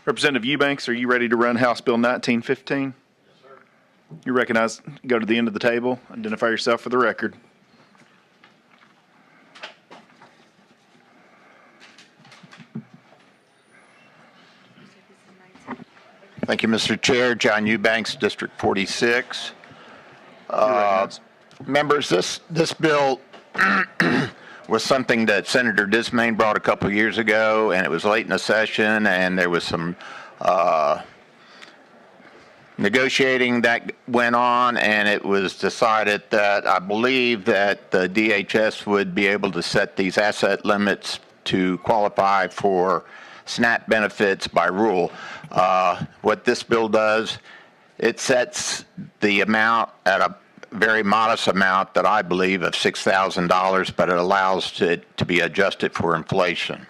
Representative Eubanks, are you ready to run House Bill 1915? Yes, sir. You recognize, go to the end of the table, identify yourself for the record. Thank you, Mr. Chair. Jon Eubanks, District 46. Members, this bill was something that Senator Dismayne brought a couple of years ago, and it was late in the session, and there was some negotiating that went on, and it was decided that I believe that the DHS would be able to set these asset limits to qualify for SNAP benefits by rule. What this bill does, it sets the amount at a very modest amount that I believe of $6,000, but it allows it to be adjusted for inflation.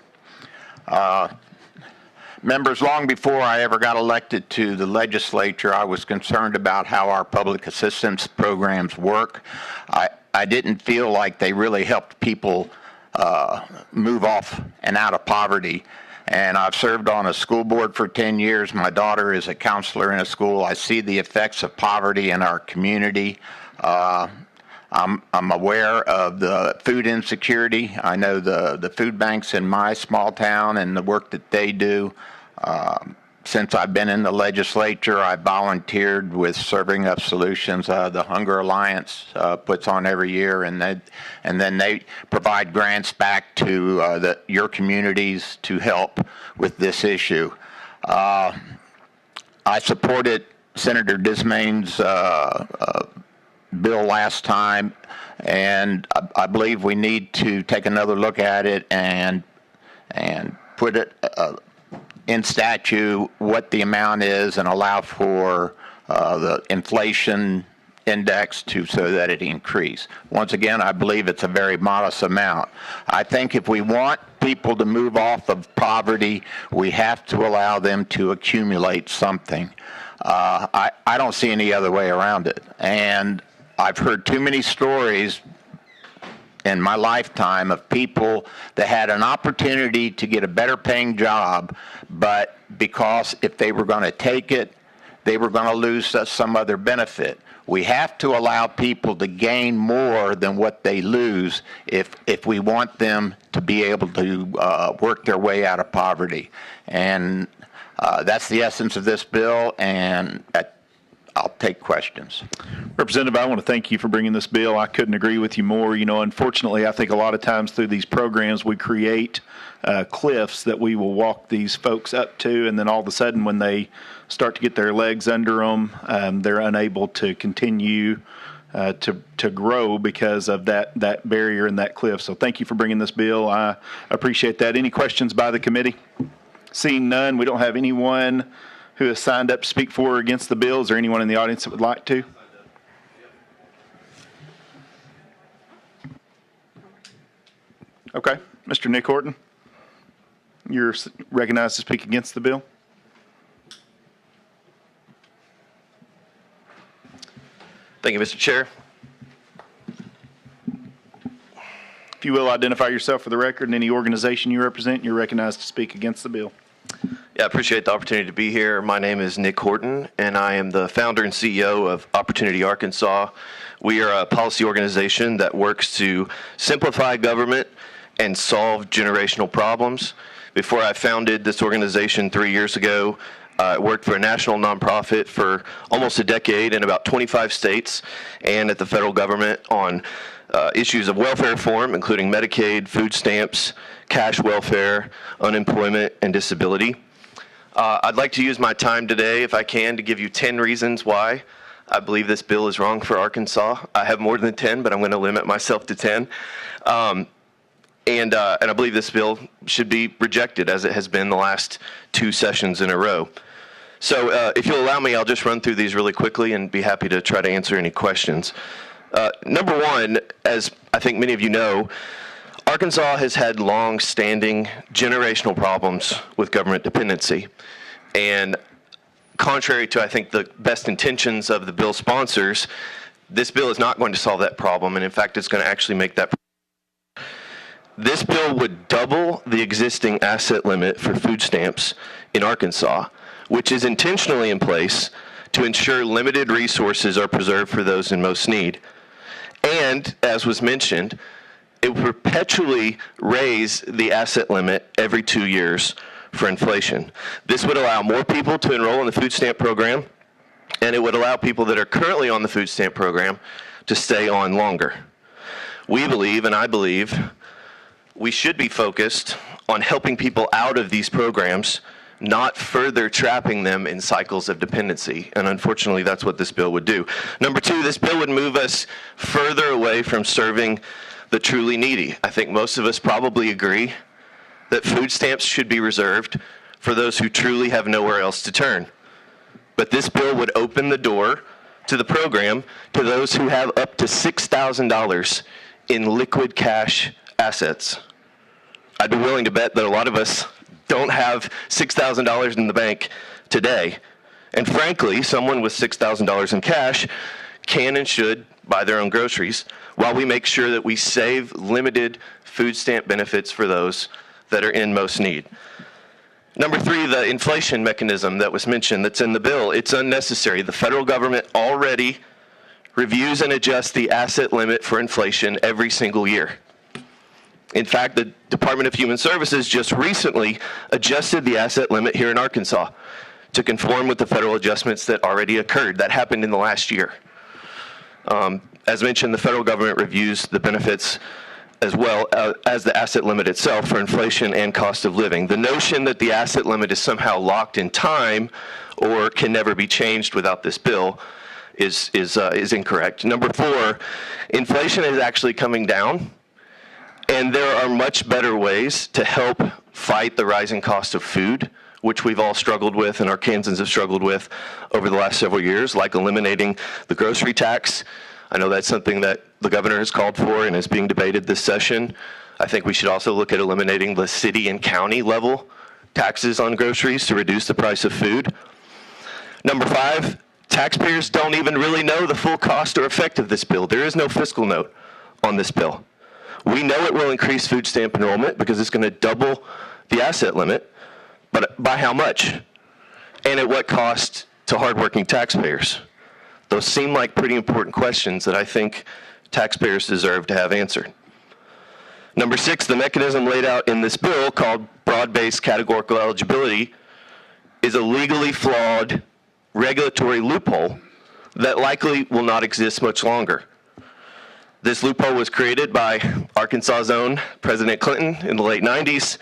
Members, long before I ever got elected to the legislature, I was concerned about how our public assistance programs work. I didn't feel like they really helped people move off and out of poverty. And I've served on a school board for 10 years. My daughter is a counselor in a school. I see the effects of poverty in our community. I'm aware of the food insecurity. I know the food banks in my small town and the work that they do. Since I've been in the legislature, I volunteered with Serving Up Solutions, the Hunger Alliance puts on every year, and then they provide grants back to your communities to help with this issue. I supported Senator Dismayne's bill last time, and I believe we need to take another look at it and put it in statute what the amount is and allow for the inflation index so that it increase. Once again, I believe it's a very modest amount. I think if we want people to move off of poverty, we have to allow them to accumulate something. I don't see any other way around it. And I've heard too many stories in my lifetime of people that had an opportunity to get a better paying job, but because if they were going to take it, they were going to lose some other benefit. We have to allow people to gain more than what they lose if we want them to be able to work their way out of poverty. And that's the essence of this bill, and I'll take questions. Representative, I want to thank you for bringing this bill. I couldn't agree with you more. You know, unfortunately, I think a lot of times through these programs, we create cliffs that we will walk these folks up to, and then all of a sudden when they start to get their legs under them, they're unable to continue to grow because of that barrier and that cliff. So thank you for bringing this bill. I appreciate that. Any questions by the committee? Seeing none, we don't have anyone who has signed up to speak for or against the bill. Is there anyone in the audience that would like to? Okay. Mr. Nic Horton, you're recognized to speak against the bill. Thank you, Mr. Chair. If you will, identify yourself for the record and any organization you represent. You're recognized to speak against the bill. Yeah, I appreciate the opportunity to be here. My name is Nic Horton, and I am the founder and CEO of Opportunity Arkansas. We are a policy organization that works to simplify government and solve generational problems. Before I founded this organization 3 years ago, I worked for a national nonprofit for almost a decade in about 25 states and at the federal government on issues of welfare reform, including Medicaid, food stamps, cash welfare, unemployment, and disability. I'd like to use my time today, if I can, to give you 10 reasons why I believe this bill is wrong for Arkansas. I have more than 10, but I'm going to limit myself to 10. And I believe this bill should be rejected, as it has been the last 2 sessions in a row. So if you'll allow me, I'll just run through these really quickly and be happy to try to answer any questions. Number one, as I think many of you know, Arkansas has had long-standing generational problems with government dependency. And contrary to, I think, the best intentions of the bill sponsors, this bill is not going to solve that problem. And in fact, it's going to actually make that This bill would double the existing asset limit for food stamps in Arkansas, which is intentionally in place to ensure limited resources are preserved for those in most need. And, as was mentioned, it would perpetually raise the asset limit every 2 years for inflation. This would allow more people to enroll in the food stamp program, and it would allow people that are currently on the food stamp program to stay on longer. We believe, and I believe, we should be focused on helping people out of these programs, not further trapping them in cycles of dependency. And unfortunately, that's what this bill would do. Number two, this bill would move us further away from serving the truly needy. I think most of us probably agree that food stamps should be reserved for those who truly have nowhere else to turn. But this bill would open the door to the program to those who have up to $6,000 in liquid cash assets. I'd be willing to bet that a lot of us don't have $6,000 in the bank today. And frankly, someone with $6,000 in cash can and should buy their own groceries while we make sure that we save limited food stamp benefits for those that are in most need. Number three, the inflation mechanism that was mentioned that's in the bill, it's unnecessary. The federal government already reviews and adjusts the asset limit for inflation every single year. In fact, the Department of Human Services just recently adjusted the asset limit here in Arkansas to conform with the federal adjustments that already occurred. That happened in the last year. As mentioned, the federal government reviews the benefits as well as the asset limit itself for inflation and cost of living. The notion that the asset limit is somehow locked in time or can never be changed without this bill is incorrect. Number four, inflation is actually coming down, and there are much better ways to help fight the rising cost of food, which we've all struggled with and Arkansans have struggled with over the last several years, like eliminating the grocery tax. I know that's something that the governor has called for and is being debated this session. I think we should also look at eliminating the city and county level taxes on groceries to reduce the price of food. Number five, taxpayers don't even really know the full cost or effect of this bill. There is no fiscal note on this bill. We know it will increase food stamp enrollment because it's going to double the asset limit, but by how much? And at what cost to hardworking taxpayers? Those seem like pretty important questions that I think taxpayers deserve to have answered. Number six, the mechanism laid out in this bill called broad-based categorical eligibility is a legally flawed regulatory loophole that likely will not exist much longer. This loophole was created by Arkansas's own President Clinton in the late 90s,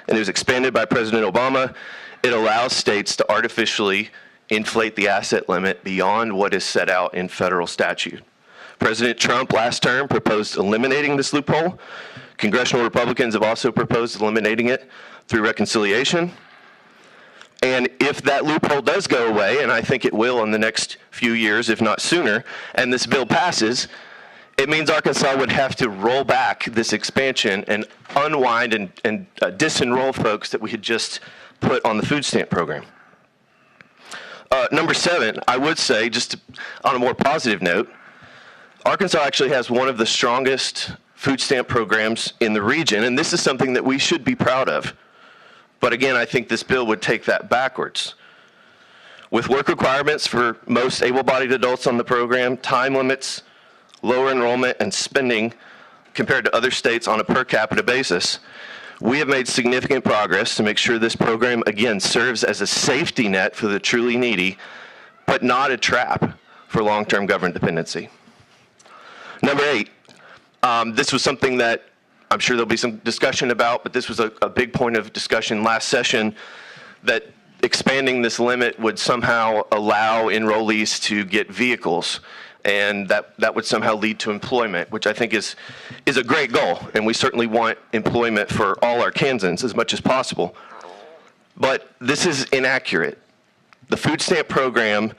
and it was expanded by President Obama. It allows states to artificially inflate the asset limit beyond what is set out in federal statute. President Trump last term proposed eliminating this loophole. Congressional Republicans have also proposed eliminating it through reconciliation. And if that loophole does go away, and I think it will in the next few years, if not sooner, and this bill passes, it means Arkansas would have to roll back this expansion and unwind and disenroll folks that we had just put on the food stamp program. Number seven, I would say, just on a more positive note, Arkansas actually has one of the strongest food stamp programs in the region, and this is something that we should be proud of. But again, I think this bill would take that backwards. With work requirements for most able-bodied adults on the program, time limits, lower enrollment, and spending compared to other states on a per capita basis, we have made significant progress to make sure this program, again, serves as a safety net for the truly needy, but not a trap for long-term government dependency. Number eight, this was something that I'm sure there'll be some discussion about, but this was a big point of discussion last session, that expanding this limit would somehow allow enrollees to get vehicles, and that would somehow lead to employment, which I think is a great goal, and we certainly want employment for all Arkansans as much as possible. But this is inaccurate. The food stamp program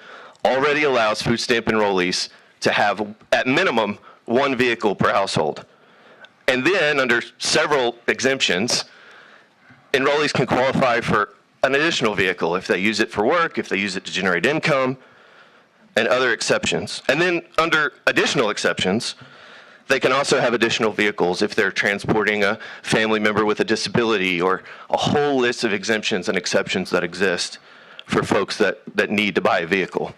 already allows food stamp enrollees to have, at minimum, one vehicle per household. And then, under several exemptions, enrollees can qualify for an additional vehicle if they use it for work, if they use it to generate income, and other exceptions. And then, under additional exceptions, They can also have additional vehicles if they're transporting a family member with a disability, or a whole list of exemptions and exceptions that exist for folks that need to buy a vehicle.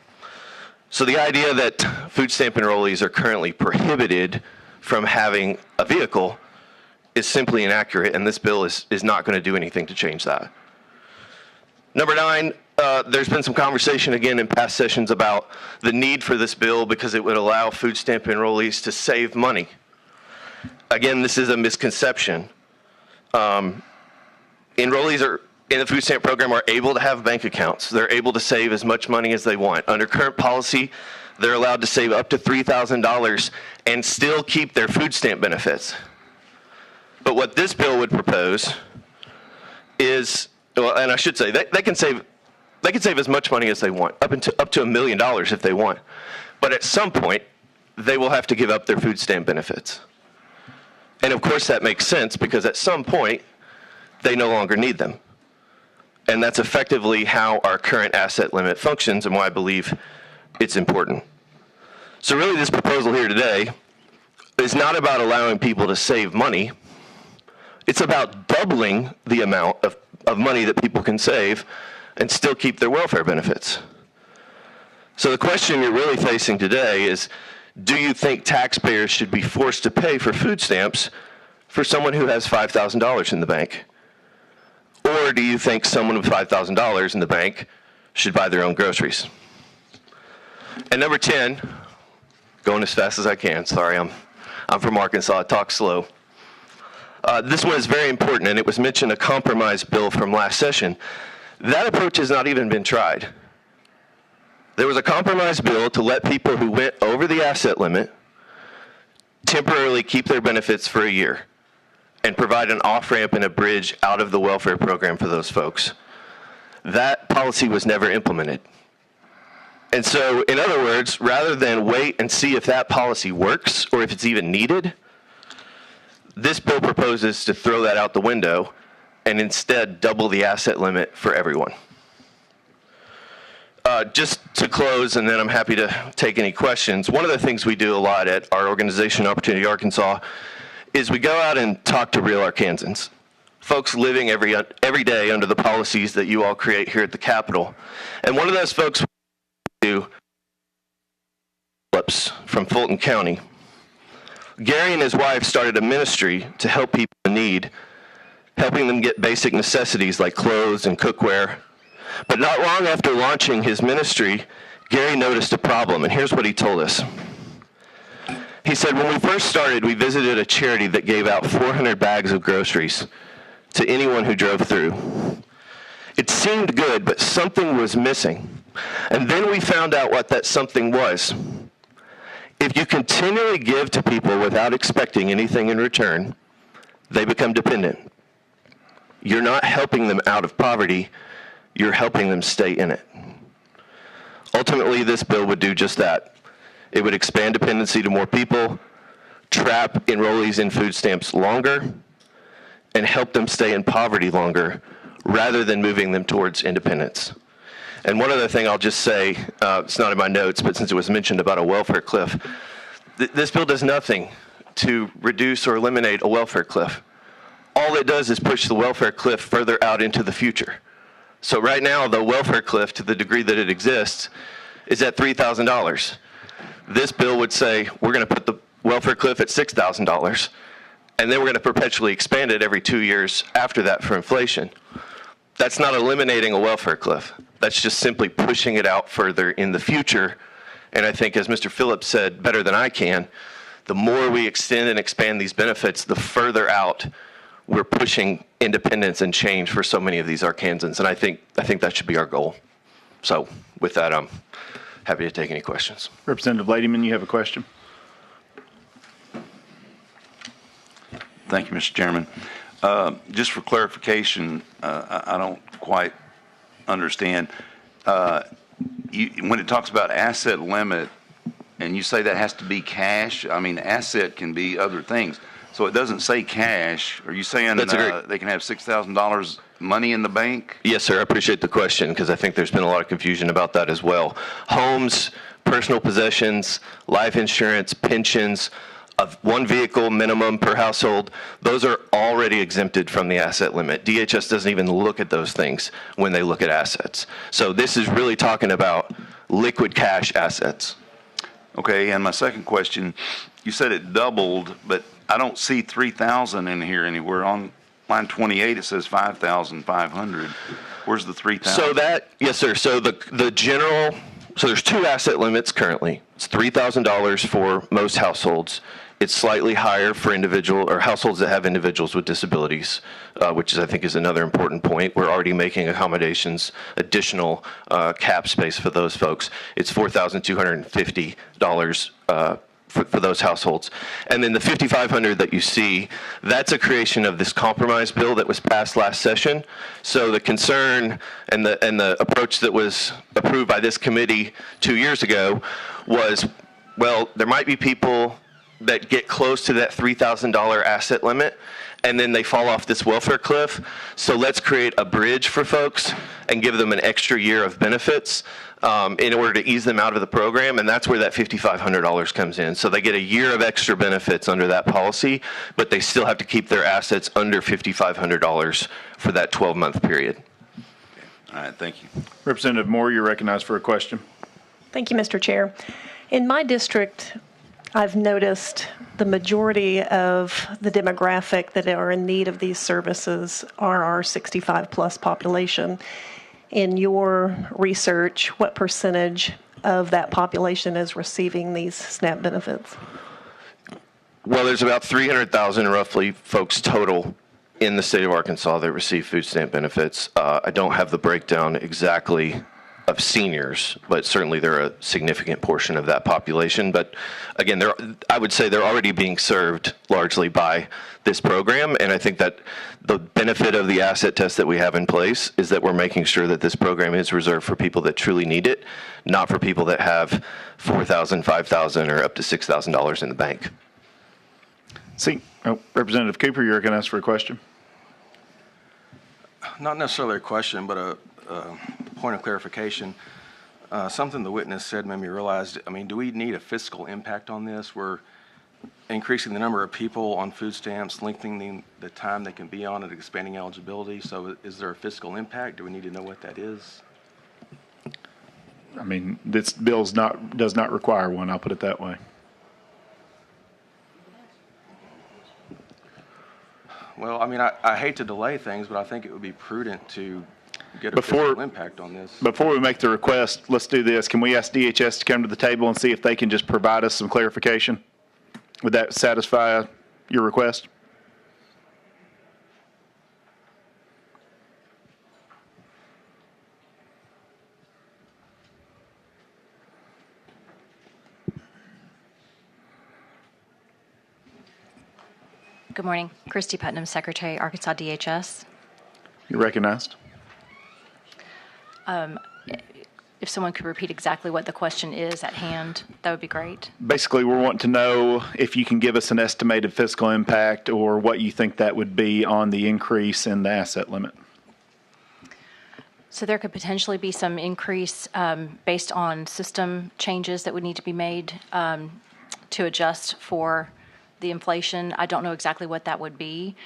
So the idea that food stamp enrollees are currently prohibited from having a vehicle is simply inaccurate, and this bill is not going to do anything to change that. Number 9, there's been some conversation again in past sessions about the need for this bill because it would allow food stamp enrollees to save money. Again, this is a misconception. Enrollees in the food stamp program are able to have bank accounts. They're able to save as much money as they want. Under current policy, they're allowed to save up to $3,000 and still keep their food stamp benefits. But what this bill would propose is, well, and I should say, they can save as much money as they want, up to $1 million if they want. But at some point, they will have to give up their food stamp benefits. And of course that makes sense because at some point, they no longer need them. And that's effectively how our current asset limit functions and why I believe it's important. So really this proposal here today is not about allowing people to save money. It's about doubling the amount of money that people can save and still keep their welfare benefits. So the question you're really facing today is, do you think taxpayers should be forced to pay for food stamps for someone who has $5,000 in the bank? Or do you think someone with $5,000 in the bank should buy their own groceries? And number 10, going as fast as I can, sorry, I'm from Arkansas, I talk slow. This one is very important, and it was mentioned a compromise bill from last session. That approach has not even been tried. There was a compromise bill to let people who went over the asset limit temporarily keep their benefits for a year and provide an off-ramp and a bridge out of the welfare program for those folks. That policy was never implemented. And so, in other words, rather than wait and see if that policy works or if it's even needed, this bill proposes to throw that out the window and instead double the asset limit for everyone. Just to close, and then I'm happy to take any questions, one of the things we do a lot at our organization, Opportunity Arkansas, is we go out and talk to real Arkansans, folks living every day under the policies that you all create here at the Capitol. And one of those folks from Fulton County. Gary and his wife started a ministry to help people in need, helping them get basic necessities like clothes and cookware. But not long after launching his ministry, Gary noticed a problem, and here's what he told us. He said, when we first started, we visited a charity that gave out 400 bags of groceries to anyone who drove through. It seemed good, but something was missing. And then we found out what that something was. If you continually give to people without expecting anything in return, they become dependent. You're not helping them out of poverty, you're helping them stay in it. Ultimately, this bill would do just that. It would expand dependency to more people, trap enrollees in food stamps longer, and help them stay in poverty longer, rather than moving them towards independence. And one other thing I'll just say, it's not in my notes, but since it was mentioned about a welfare cliff, this bill does nothing to reduce or eliminate a welfare cliff. All it does is push the welfare cliff further out into the future. So right now, the welfare cliff, to the degree that it exists, is at $3,000. This bill would say, we're going to put the welfare cliff at $6,000, and then we're going to perpetually expand it every 2 years after that for inflation. That's not eliminating a welfare cliff. That's just simply pushing it out further in the future. And I think, as Mr. Phillips said better than I can, the more we extend and expand these benefits, the further out we're pushing independence and change for so many of these Arkansans. And I think that should be our goal. So with that, I'm happy to take any questions. Representative Ladyman, you have a question? Thank you, Mr. Chairman. Just for clarification, I don't quite understand. When it talks about asset limit, and you say that has to be cash, I mean, asset can be other things. So it doesn't say cash. Are you saying they can have $6,000 money in the bank? Yes, sir. I appreciate the question because I think there's been a lot of confusion about that as well. Homes, personal possessions, life insurance, pensions, of one vehicle minimum per household, those are already exempted from the asset limit. DHS doesn't even look at those things when they look at assets. So this is really talking about liquid cash assets. Okay, and my second question, you said it doubled, but I don't see 3,000 in here anywhere. On line 28, it says 5,500. Where's the 3,000? So that, yes, sir. So the general, so there's two asset limits currently. It's $3,000 for most households. It's slightly higher for individual or households that have individuals with disabilities, which is, I think, is another important point. We're already making accommodations, additional cap space for those folks. It's $4,250 for those households. And then the $5,500 that you see, that's a creation of this compromise bill that was passed last session. So the concern and the approach that was approved by this committee 2 years ago was, well, there might be people that get close to that $3,000 asset limit, and then they fall off this welfare cliff. So let's create a bridge for folks and give them an extra year of benefits in order to ease them out of the program, and that's where that $5,500 comes in. So they get a year of extra benefits under that policy, but they still have to keep their assets under $5,500 for that 12-month period. All right, thank you. Representative Moore, you're recognized for a question. Thank you, Mr. Chair. In my district, I've noticed the majority of the demographic that are in need of these services are our 65-plus population. In your research, what percentage of that population is receiving these SNAP benefits? Well, there's about 300,000 roughly folks total in the state of Arkansas that receive food stamp benefits. I don't have the breakdown exactly of seniors, but certainly they're a significant portion of that population. But again, I would say they're already being served largely by this program, and I think that the benefit of the asset test that we have in place is that we're making sure that this program is reserved for people that truly need it, not for people that have $4,000, $5,000, or up to $6,000 in the bank. Representative Cooper, you're recognized for a question. Not necessarily a question, but a point of clarification. Something the witness said made me realize, do we need a fiscal impact on this? We're increasing the number of people on food stamps, lengthening the time they can be on it, expanding eligibility. So is there a fiscal impact? Do we need to know what that is? This bill does not require one, I'll put it that way. Well, I hate to delay things, but I think it would be prudent to get a fiscal impact on this. Before we make the request, let's do this. Can we ask DHS to come to the table and see if they can just provide us some clarification? Would that satisfy your request? Good morning. Kristi Putnam, Secretary, Arkansas DHS. You're recognized. If someone could repeat exactly what the question is at hand, that would be great. Basically, we're wanting to know if you can give us an estimated fiscal impact or what you think that would be on the increase in the asset limit. So there could potentially be some increase based on system changes that would need to be made to adjust for the inflation. I don't know exactly what that would be.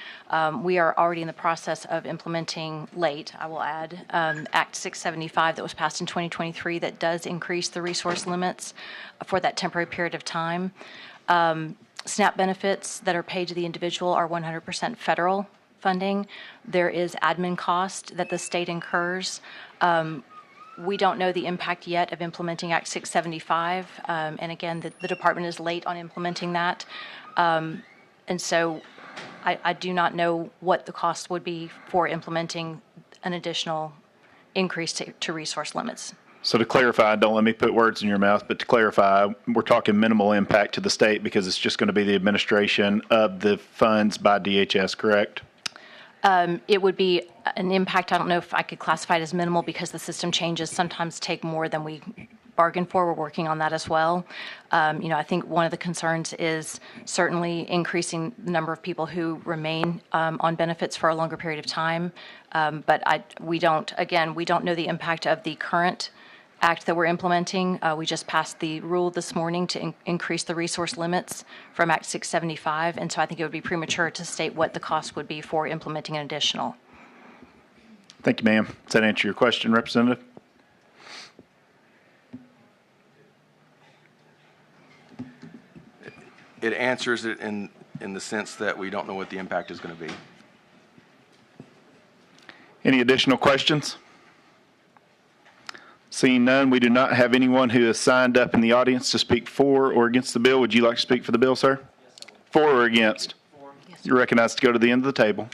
We are already in the process of implementing late, I will add, Act 675 that was passed in 2023 that does increase the resource limits for that temporary period of time. SNAP benefits that are paid to the individual are 100% federal funding. There is admin cost that the state incurs. We don't know the impact yet of implementing Act 675. And again, the department is late on implementing that. And so I do not know what the cost would be for implementing an additional increase to resource limits. So to clarify, don't let me put words in your mouth, but to clarify, we're talking minimal impact to the state because it's just going to be the administration of the funds by DHS, correct? It would be an impact. I don't know if I could classify it as minimal because the system changes sometimes take more than we bargained for. We're working on that as well. I think one of the concerns is certainly increasing the number of people who remain on benefits for a longer period of time. But we don't know the impact of the current act that we're implementing. We just passed the rule this morning to increase the resource limits from Act 675, and so I think it would be premature to state what the cost would be for implementing an additional. Thank you, ma'am. Does that answer your question, Representative? It answers it in the sense that we don't know what the impact is going to be. Any additional questions? Seeing none, we do not have anyone who has signed up in the audience to speak for or against the bill. Would you like to speak for the bill, sir? For or against? For. Yes, you're recognized to go to the end of the table.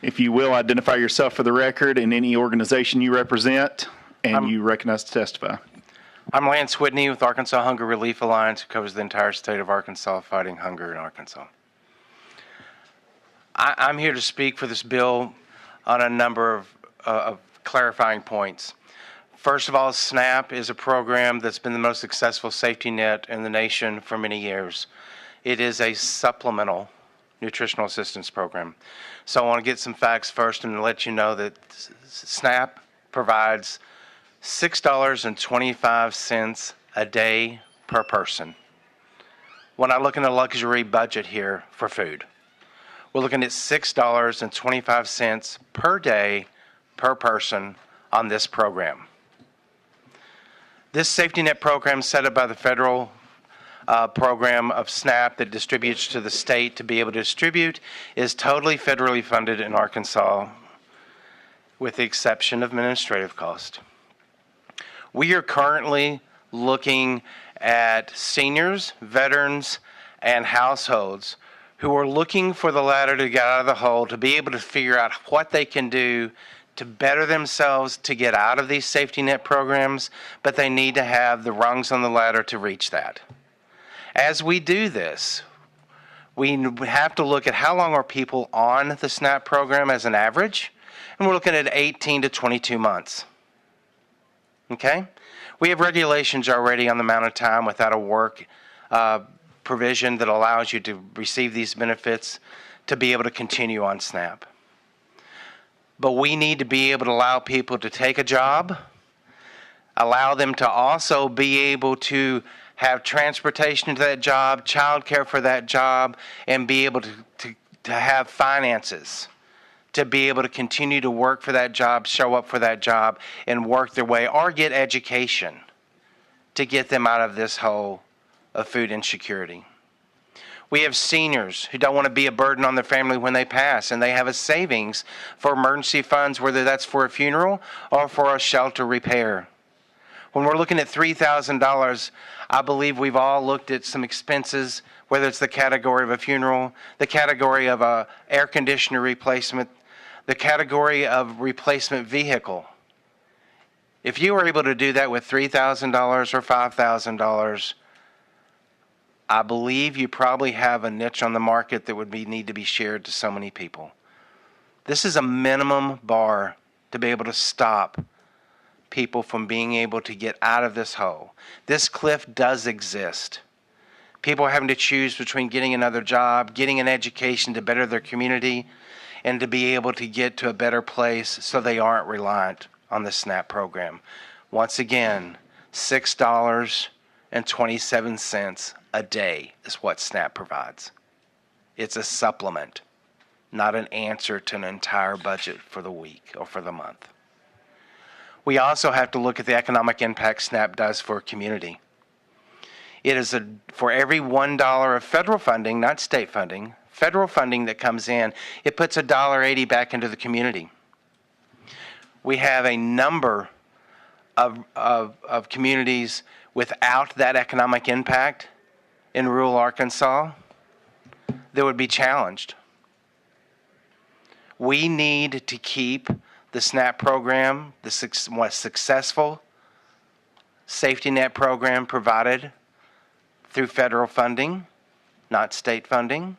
If you will, identify yourself for the record and any organization you represent, and you recognize to testify. I'm Lance Whitney with Arkansas Hunger Relief Alliance, who covers the entire state of Arkansas, fighting hunger in Arkansas. I'm here to speak for this bill on a number of clarifying points. First of all, SNAP is a program that's been the most successful safety net in the nation for many years. It is a supplemental nutritional assistance program. So I want to get some facts first and let you know that SNAP provides $6.25 a day per person. When I look in the luxury budget here for food, we're looking at $6.25 per day per person on this program. This safety net program set up by the federal program of SNAP that distributes to the state to be able to distribute is totally federally funded in Arkansas, with the exception of administrative cost. We are currently looking at seniors, veterans, and households who are looking for the ladder to get out of the hole, to be able to figure out what they can do to better themselves to get out of these safety net programs, but they need to have the rungs on the ladder to reach that. As we do this, we have to look at how long are people on the SNAP program as an average, and we're looking at 18 to 22 months. Okay? We have regulations already on the amount of time without a work provision that allows you to receive these benefits to be able to continue on SNAP. But we need to be able to allow people to take a job, allow them to also be able to have transportation to that job, child care for that job, and be able to have finances to be able to continue to work for that job, show up for that job, and work their way, or get education to get them out of this hole of food insecurity. We have seniors who don't want to be a burden on their family when they pass, and they have a savings for emergency funds, whether that's for a funeral or for a shelter repair. When we're looking at $3,000, I believe we've all looked at some expenses, whether it's the category of a funeral, the category of a air conditioner replacement, the category of replacement vehicle. If you were able to do that with $3,000 or $5,000, I believe you probably have a niche on the market that would need to be shared to so many people. This is a minimum bar to be able to stop people from being able to get out of this hole. This cliff does exist. People are having to choose between getting another job, getting an education to better their community, and to be able to get to a better place so they aren't reliant on the SNAP program. Once again, $6.27 a day is what SNAP provides. It's a supplement, not an answer to an entire budget for the week or for the month. We also have to look at the economic impact SNAP does for a community. It is for every $1 of federal funding, not state funding, federal funding that comes in, it puts $1.80 back into the community. We have a number of communities without that economic impact in rural Arkansas that would be challenged. We need to keep the SNAP program, the most successful safety net program provided through federal funding, not state funding,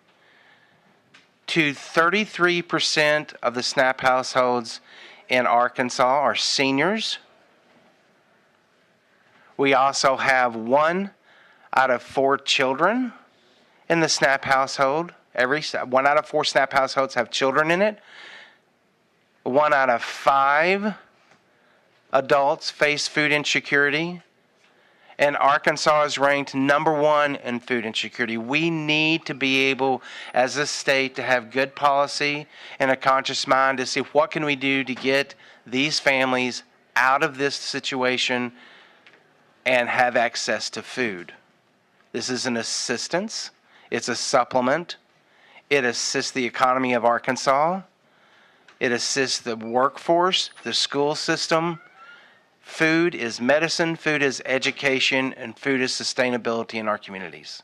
to 33% of the SNAP households in Arkansas are seniors. We also have 1 out of 4 children in the SNAP household. 1 out of 4 SNAP households have children in it. 1 out of 5 adults face food insecurity. And Arkansas is ranked #1 in food insecurity. We need to be able, as a state, to have good policy and a conscious mind to see what can we do to get these families out of this situation and have access to food. This is an assistance. It's a supplement. It assists the economy of Arkansas. It assists the workforce, the school system. Food is medicine, food is education, and food is sustainability in our communities.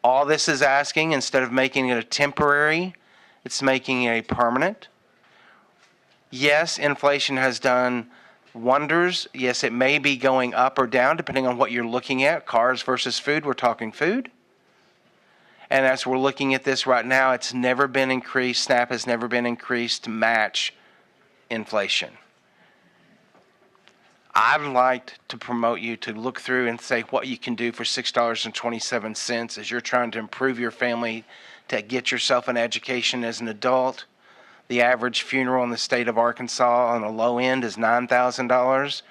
All this is asking, instead of making it a temporary, it's making it a permanent. Yes, inflation has done wonders. Yes, it may be going up or down depending on what you're looking at. Cars versus food, we're talking food. And as we're looking at this right now, it's never been increased. SNAP has never been increased to match inflation. I'd like to promote you to look through and say what you can do for $6.27 as you're trying to improve your family to get yourself an education as an adult. The average funeral in the state of Arkansas on the low end is $9,000.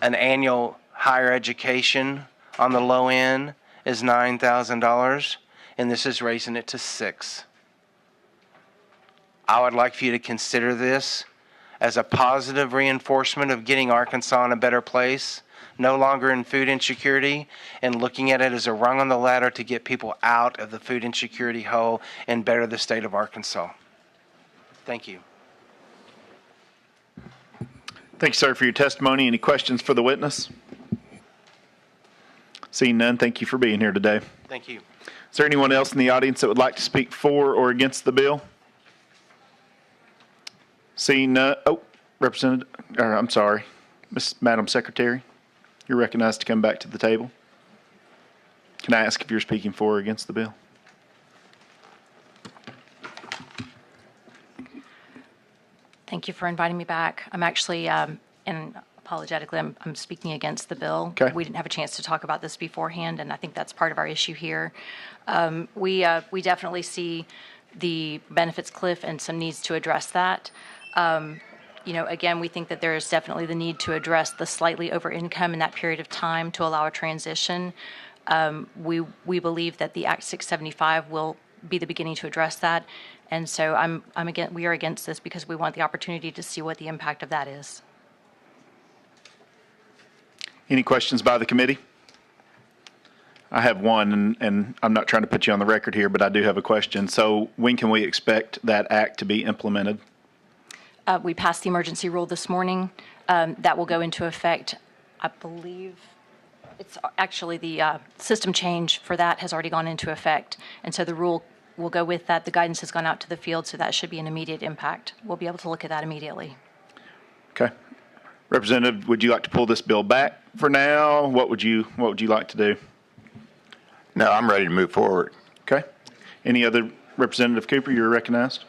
An annual higher education on the low end is $9,000, and this is raising it to $6,000. I would like for you to consider this as a positive reinforcement of getting Arkansas in a better place, no longer in food insecurity, and looking at it as a rung on the ladder to get people out of the food insecurity hole and better the state of Arkansas. Thank you. Thank you, sir, for your testimony. Any questions for the witness? Seeing none, thank you for being here today. Thank you. Is there anyone else in the audience that would like to speak for or against the bill? Seeing none, Madam Secretary, you're recognized to come back to the table. Can I ask if you're speaking for or against the bill? Thank you for inviting me back. I'm actually, and apologetically, I'm speaking against the bill. Okay. We didn't have a chance to talk about this beforehand, and I think that's part of our issue here. We definitely see the benefits cliff and some needs to address that. Again, we think that there is definitely the need to address the slightly over income in that period of time to allow a transition. We believe that the Act 675 will be the beginning to address that. And so we are against this because we want the opportunity to see what the impact of that is. Any questions by the committee? I have one, and I'm not trying to put you on the record here, but I do have a question. So when can we expect that act to be implemented? We passed the emergency rule this morning. That will go into effect, I believe, it's actually the system change for that has already gone into effect. And so the rule will go with that. The guidance has gone out to the field, so that should be an immediate impact. We'll be able to look at that immediately. Okay. Representative, would you like to pull this bill back for now? What would you like to do? No, I'm ready to move forward. Okay. Any other? Representative Cooper, you're recognized.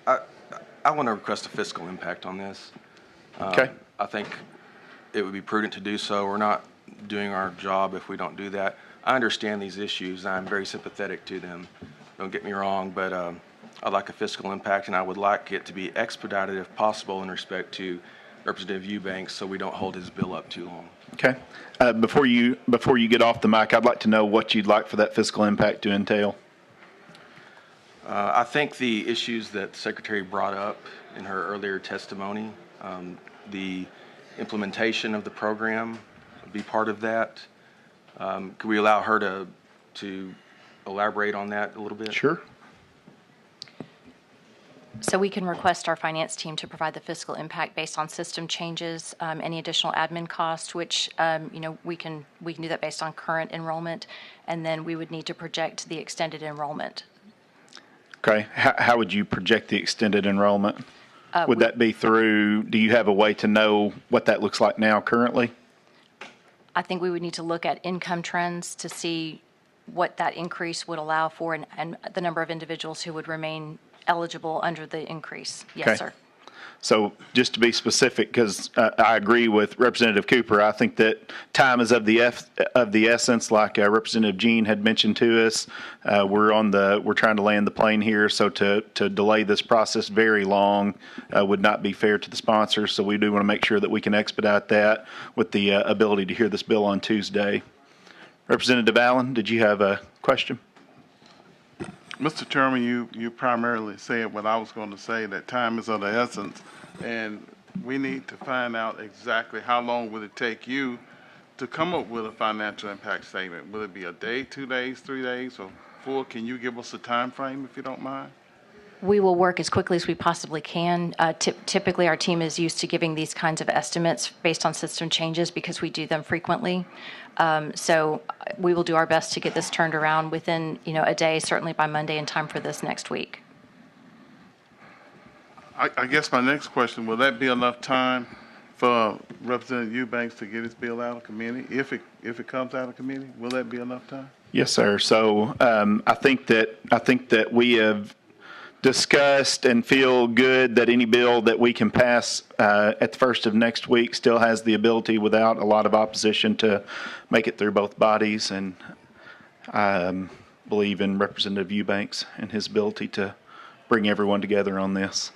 I want to request a fiscal impact on this. Okay. I think it would be prudent to do so. We're not doing our job if we don't do that. I understand these issues. I'm very sympathetic to them. Don't get me wrong, but I'd like a fiscal impact, and I would like it to be expedited if possible in respect to Representative Eubanks, so we don't hold his bill up too long. Okay. Before you get off the mic, I'd like to know what you'd like for that fiscal impact to entail. I think the issues that the Secretary brought up in her earlier testimony, the implementation of the program would be part of that. Could we allow her to elaborate on that a little bit? Sure. So we can request our finance team to provide the fiscal impact based on system changes, any additional admin costs, which we can do that based on current enrollment, and then we would need to project the extended enrollment. Okay. How would you project the extended enrollment? Would that be through? Do you have a way to know what that looks like now currently? I think we would need to look at income trends to see what that increase would allow for and the number of individuals who would remain eligible under the increase. Yes, Okay. sir. So just to be specific, because I agree with Representative Cooper, I think that time is of the essence. Like Representative Jean had mentioned to us, we're trying to land the plane here. So to delay this process very long would not be fair to the sponsors. So we do want to make sure that we can expedite that with the ability to hear this bill on Tuesday. Representative Allen, did you have a question? Mr. Chairman, you primarily said what I was going to say, that time is of the essence, and we need to find out exactly how long would it take you to come up with a financial impact statement. Will it be a day, 2 days, 3 days, or 4? Can you give us a time frame if you don't mind? We will work as quickly as we possibly can. Typically, our team is used to giving these kinds of estimates based on system changes because we do them frequently. So we will do our best to get this turned around within, a day, certainly by Monday, in time for this next week. I guess my next question, will that be enough time for Representative Eubanks to get his bill out of committee? If it comes out of committee, will that be enough time? Yes, sir. So I think that we have discussed and feel good that any bill that we can pass at the first of next week still has the ability, without a lot of opposition, to make it through both bodies. And I believe in Representative Eubanks and his ability to bring everyone together on this.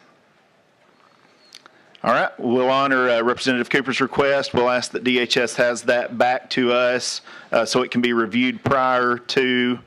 All right, we'll honor Representative Cooper's request. We'll ask that DHS has that back to us so it can be reviewed prior to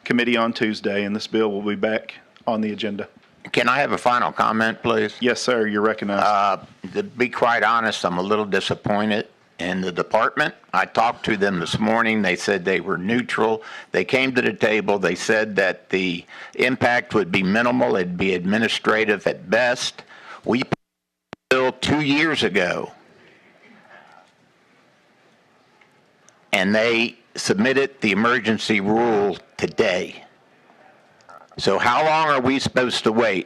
committee on Tuesday, and this bill will be back on the agenda. Can I have a final comment, please? Yes, sir. You're recognized. To be quite honest, I'm a little disappointed in the department. I talked to them this morning. They said they were neutral. They came to the table. They said that the impact would be minimal. It'd be administrative at best. We put a bill 2 years ago, and they submitted the emergency rule today. So how long are we supposed to wait?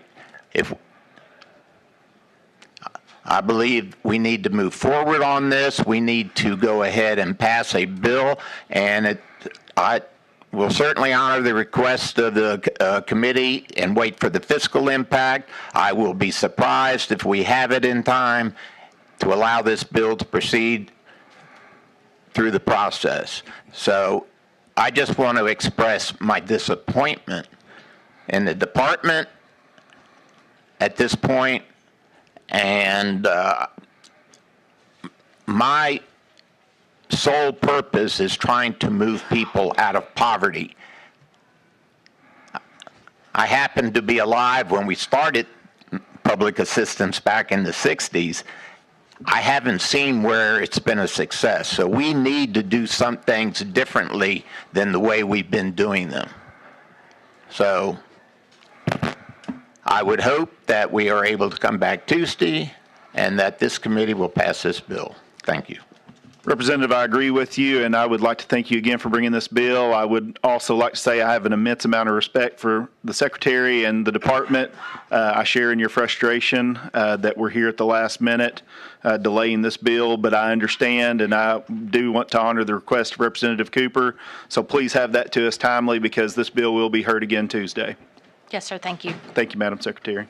I believe we need to move forward on this. We need to go ahead and pass a bill, and I will certainly honor the request of the committee and wait for the fiscal impact. I will be surprised if we have it in time to allow this bill to proceed through the process. So I just want to express my disappointment in the department at this point, and my sole purpose is trying to move people out of poverty. I happened to be alive when we started public assistance back in the 60s. I haven't seen where it's been a success, so we need to do some things differently than the way we've been doing them. So I would hope that we are able to come back Tuesday and that this committee will pass this bill. Thank you. Representative, I agree with you, and I would like to thank you again for bringing this bill. I would also like to say I have an immense amount of respect for the Secretary and the Department. I share in your frustration that we're here at the last minute delaying this bill, but I understand, and I do want to honor the request of Representative Cooper. So please have that to us timely, because this bill will be heard again Tuesday. Yes, sir. Thank you. Thank you, Madam Secretary.